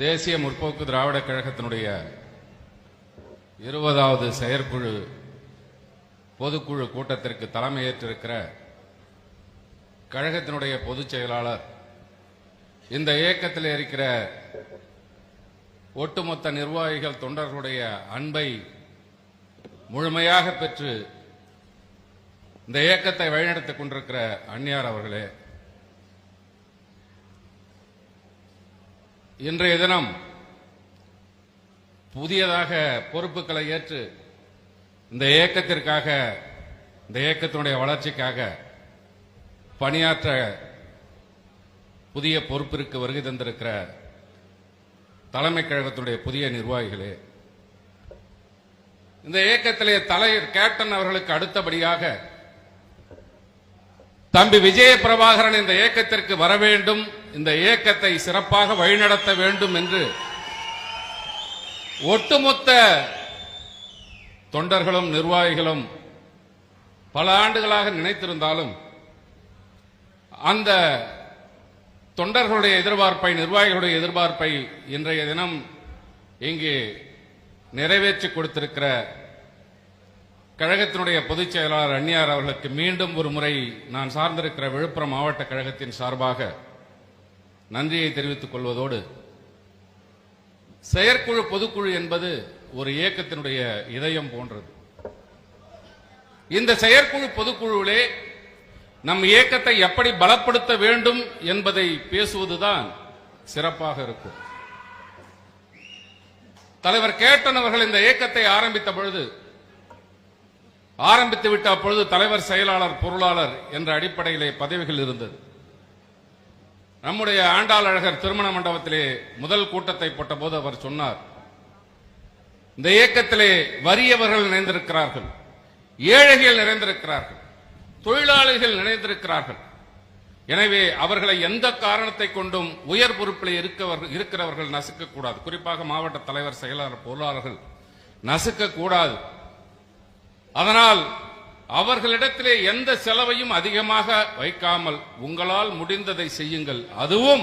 தேசிய முற்போக்கு திராவிட கழகத்தினுடைய 20வது செயற்குழு பொதுக்குழு கூட்டத்திற்கு தலைமையேற்றிருக்கிற கழகத்தினுடைய பொதுச் செயலாளர் இந்த இயக்கத்தில் இருக்கிற ஒட்டுமொத்த நிர்வாகிகள் தொண்டர்களுடைய அன்பை முழுமையாக பெற்று இந்த இயக்கத்தை வழிநடத்திக் கொண்டிருக்கிற அந்நியார் அவர்களே, இன்றைய தினம் புதியதாக பொறுப்புகளை ஏற்று இந்த இயக்கத்திற்காக, இந்த இயக்கத்தினுடைய வளர்ச்சிக்காக பணியாற்ற புதிய பொறுப்பிற்கு வருகை தந்திருக்கிற தலைமை கழகத்தினுடைய புதிய நிர்வாகிகளே, இந்த இயக்கத்திலே தலைவர் கேப்டன் அவர்களுக்கு அடுத்தபடியாக தம்பி விஜய பிரபாகரன் இந்த இயக்கத்திற்கு வர வேண்டும், இந்த இயக்கத்தை சிறப்பாக வழிநடத்த வேண்டும் என்று ஒட்டுமொத்த தொண்டர்களும் நிர்வாகிகளும் பல ஆண்டுகளாக நினைத்திருந்தாலும் அந்த தொண்டர்களுடைய எதிர்பார்ப்பை, நிர்வாகிகளுடைய எதிர்பார்ப்பை இன்றைய தினம் இங்கே நிறைவேற்றி கொடுத்திருக்கிற கழகத்தினுடைய பொதுச் செயலாளர் அந்நியார் அவர்களுக்கு மீண்டும் ஒரு முறை நான் சார்ந்திருக்கிற விழுப்புரம் மாவட்ட கழகத்தின் சார்பாக நன்றியை தெரிவித்துக் கொள்வதோடு, செயற்குழு பொதுக்குழு என்பது ஒரு இயக்கத்தினுடைய இதயம் போன்றது. இந்த செயற்குழு பொதுக்குழுவிலே நம் இயக்கத்தை எப்படி பலப்படுத்த வேண்டும் என்பதை பேசுவதுதான் சிறப்பாக இருக்கும். தலைவர் கேப்டன் அவர்கள் இந்த இயக்கத்தை ஆரம்பித்துவிட்ட அப்பொழுது தலைவர், செயலாளர், பொருளாளர் என்ற அடிப்படையிலே பதவிகள் இருந்தது. நம்முடைய ஆண்டாள் அழகர் திருமண மண்டபத்திலே முதல் கூட்டத்தை போட்டபோது அவர் சொன்னார், இந்த இயக்கத்திலே வறியவர்கள் நிறைந்திருக்கிறார்கள், ஏழைகள் நிறைந்திருக்கிறார்கள், தொழிலாளிகள் நிறைந்திருக்கிறார்கள். எனவே அவர்களை எந்த காரணத்தை கொண்டும் உயர் பொறுப்பில் இருக்கிறவர்கள் நசுக்கக்கூடாது. குறிப்பாக மாவட்ட தலைவர், செயலாளர், பொருளாளர்கள் நசுக்கக்கூடாது. அதனால் அவர்களிடத்திலே எந்த செலவையும் அதிகமாக வைக்காமல் உங்களால் முடிந்ததை செய்யுங்கள், அதுவும்